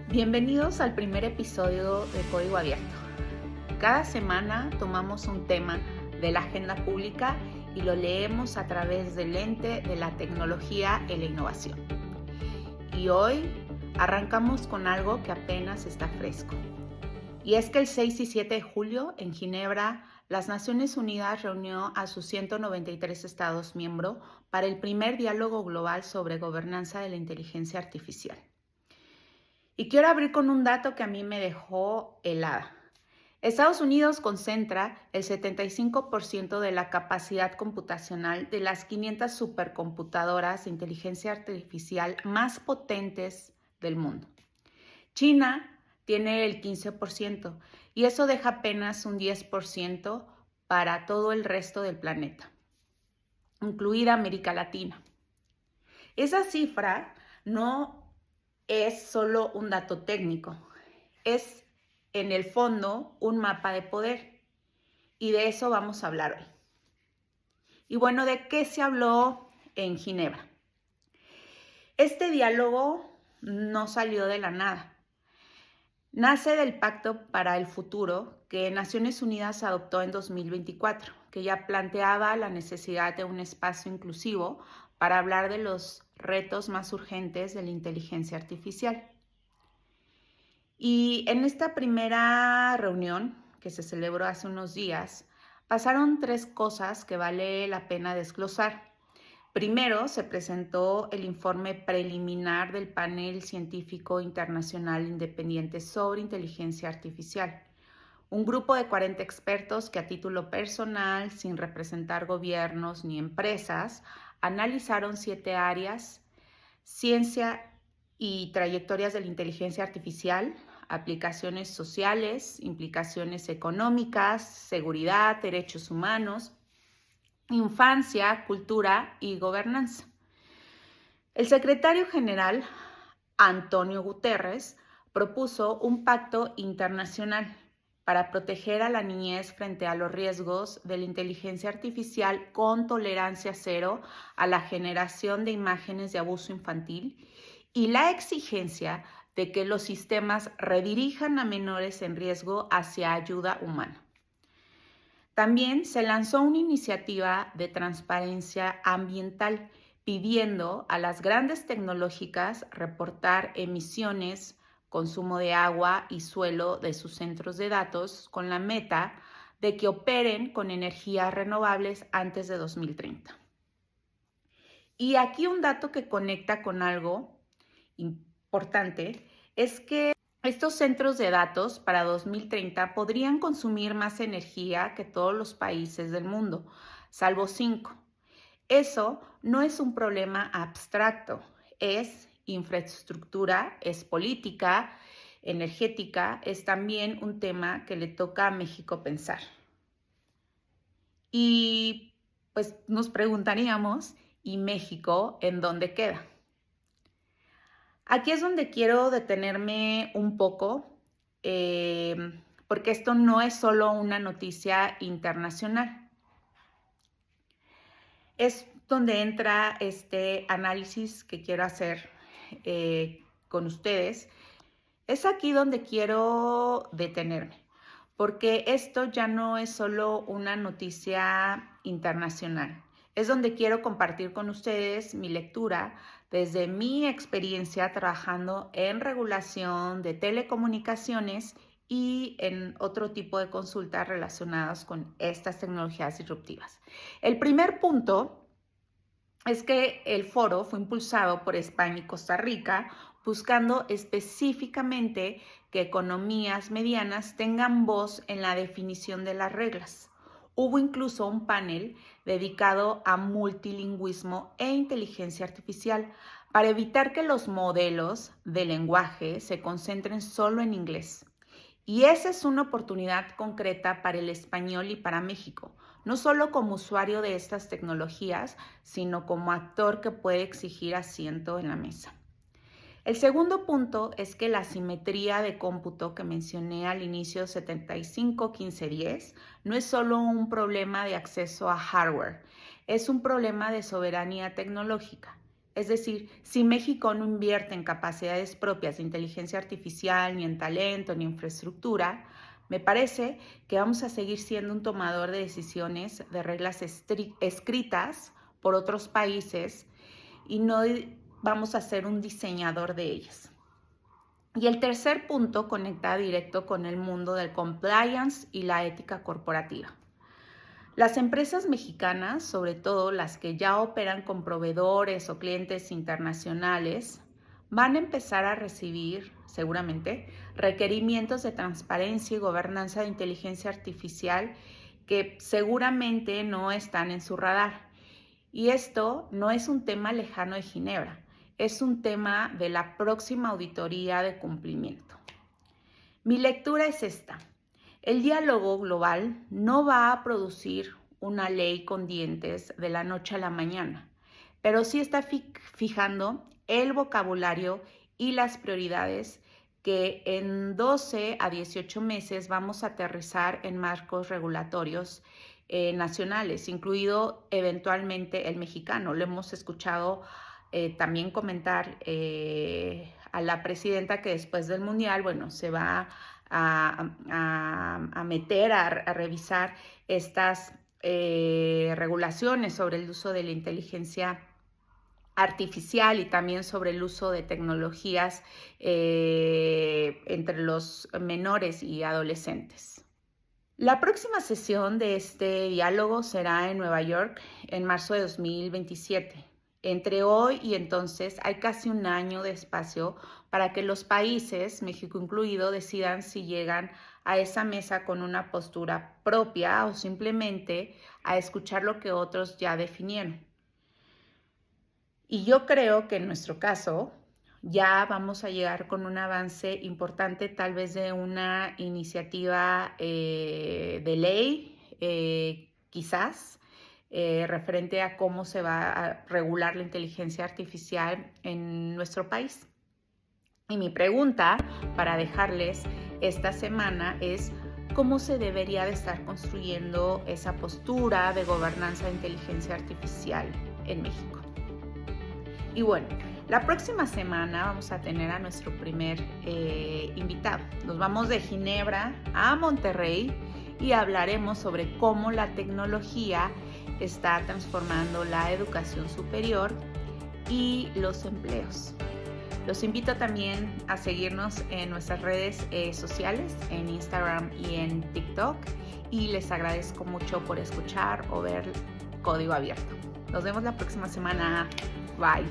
Bienvenidos al primer episodio de Código Abierto. Cada semana tomamos un tema de la agenda pública y lo leemos a través del lente de la tecnología y la innovación. Y hoy arrancamos con algo que apenas está fresco. Y es que el 6 y 7 de julio en Ginebra, las Naciones Unidas reunió a sus 193 Estados miembros para el primer diálogo global sobre gobernanza de la inteligencia artificial. Y quiero abrir con un dato que a mí me dejó helada. Estados Unidos concentra el 75% de la capacidad computacional de las 500 supercomputadoras de inteligencia artificial más potentes del mundo. China tiene el 15% y eso deja apenas un 10% para todo el resto del planeta, incluida América Latina. Esa cifra no es solo un dato técnico, es en el fondo un mapa de poder y de eso vamos a hablar hoy. Y bueno, ¿de qué se habló en Ginebra? Este diálogo no salió de la nada. Nace del Pacto para el Futuro que Naciones Unidas adoptó en 2024, que ya planteaba la necesidad de un espacio inclusivo para hablar de los retos más urgentes de la inteligencia artificial. Y en esta primera reunión, que se celebró hace unos días, pasaron 3 cosas que vale la pena desglosar. Primero, se presentó el informe preliminar del panel científico internacional independiente sobre inteligencia artificial. Un grupo de 40 expertos que a título personal, sin representar gobiernos ni empresas, analizaron 7 áreas: ciencia y trayectorias de la inteligencia artificial, aplicaciones sociales, implicaciones económicas, seguridad, derechos humanos, infancia, cultura y gobernanza. El secretario general, Antonio Guterres, propuso un pacto internacional para proteger a la niñez frente a los riesgos de la inteligencia artificial con tolerancia cero a la generación de imágenes de abuso infantil y la exigencia de que los sistemas redirijan a menores en riesgo hacia ayuda humana. También se lanzó una iniciativa de transparencia ambiental pidiendo a las grandes tecnológicas reportar emisiones, consumo de agua y suelo de sus centros de datos con la meta de que operen con energías renovables antes de 2030. Y aquí un dato que conecta con algo importante es que estos centros de datos para 2030 podrían consumir más energía que todos los países del mundo, salvo 5. Eso no es un problema abstracto, es infraestructura, es política energética, es también un tema que le toca a México pensar. Y pues nos preguntaríamos, ¿y México en dónde queda? Aquí es donde quiero detenerme un poco, porque esto no es solo una noticia internacional. Es donde entra este análisis que quiero hacer con ustedes. Es aquí donde quiero detenerme, porque esto ya no es solo una noticia internacional. Es donde quiero compartir con ustedes mi lectura desde mi experiencia trabajando en regulación de telecomunicaciones y en otro tipo de consultas relacionadas con estas tecnologías disruptivas. El primer punto es que el foro fue impulsado por España y Costa Rica, buscando específicamente que economías medianas tengan voz en la definición de las reglas. Hubo incluso un panel dedicado a multilingüismo e inteligencia artificial para evitar que los modelos de lenguaje se concentren solo en inglés. Y esa es una oportunidad concreta para el español y para México, no solo como usuario de estas tecnologías, sino como actor que puede exigir asiento en la mesa. El segundo punto es que la simetría de cómputo que mencioné al inicio 75-15-10 no es solo un problema de acceso a hardware, es un problema de soberanía tecnológica. Es decir, si México no invierte en capacidades propias de inteligencia artificial, ni en talento, ni en infraestructura, me parece que vamos a seguir siendo un tomador de decisiones de reglas escritas por otros países y no vamos a ser un diseñador de ellas. Y el tercer punto conecta directo con el mundo del compliance y la ética corporativa. Las empresas mexicanas, sobre todo las que ya operan con proveedores o clientes internacionales, van a empezar a recibir, seguramente, requerimientos de transparencia y gobernanza de inteligencia artificial que seguramente no están en su radar. Y esto no es un tema lejano de Ginebra, es un tema de la próxima auditoría de cumplimiento. Mi lectura es esta. El diálogo global no va a producir una ley con dientes de la noche a la mañana, pero sí está fijando el vocabulario y las prioridades que en 12 a 18 meses vamos a aterrizar en marcos regulatorios nacionales, incluido eventualmente el mexicano. Lo hemos escuchado también comentar a la presidenta que después del Mundial, bueno, se va a meter a revisar estas regulaciones sobre el uso de la inteligencia artificial y también sobre el uso de tecnologías entre los menores y adolescentes. La próxima sesión de este diálogo será en Nueva York en marzo de 2027. Entre hoy y entonces hay casi un año de espacio para que los países, México incluido, decidan si llegan a esa mesa con una postura propia o simplemente a escuchar lo que otros ya definieron. Y yo creo que en nuestro caso ya vamos a llegar con un avance importante, tal vez de una iniciativa de ley, quizás, referente a cómo se va a regular la inteligencia artificial en nuestro país. Y mi pregunta para dejarles esta semana es cómo se debería de estar construyendo esa postura de gobernanza de inteligencia artificial en México. Y bueno, la próxima semana vamos a tener a nuestro primer invitado. Nos vamos de Ginebra a Monterrey y hablaremos sobre cómo la tecnología está transformando la educación superior y los empleos. Los invito también a seguirnos en nuestras redes sociales, en Instagram y en TikTok. Y les agradezco mucho por escuchar o ver Código Abierto. Nos vemos la próxima semana. Bye.